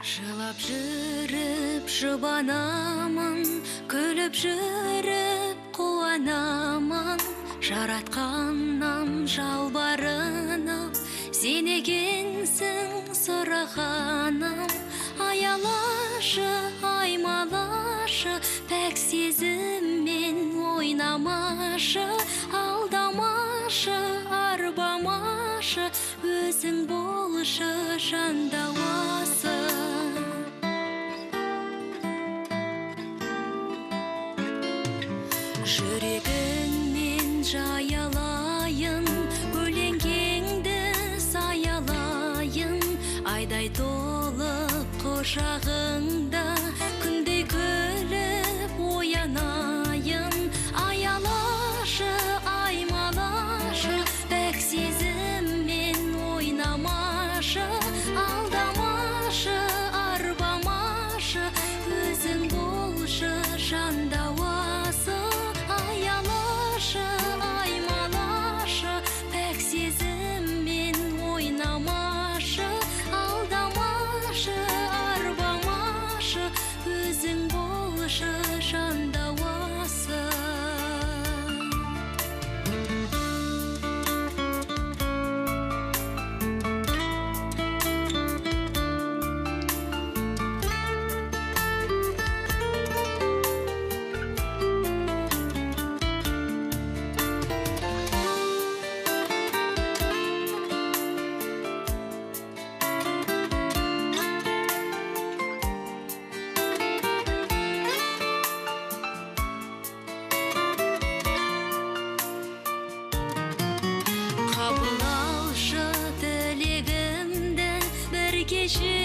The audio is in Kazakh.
Жылап жүріп жұбанамын, күліп жүріп қуанамын. Жаратқаннан жалбарынып, сен екенсің сұрағаным. Аялашы, аймалашы, пәк сезіммен ойнамашы. Алдамашы, арбамашы, өзің болшы жан дауасы. Жүрегіңнен жаялайын, өлеңгеңді саялайын. Айдай толып құшағыңда, күндей күліп оянайын. Аялашы, аймалашы, пәк сезіммен ойнамашы. Алдамашы, арбамашы, өзің болшы жан дауасы. Аялашы, аймалашы, пәк сезіммен ойнамашы. Алдамашы, арбамашы, өзің болшы жан дауасы. Қабыл алшы тілегімді, бір кешір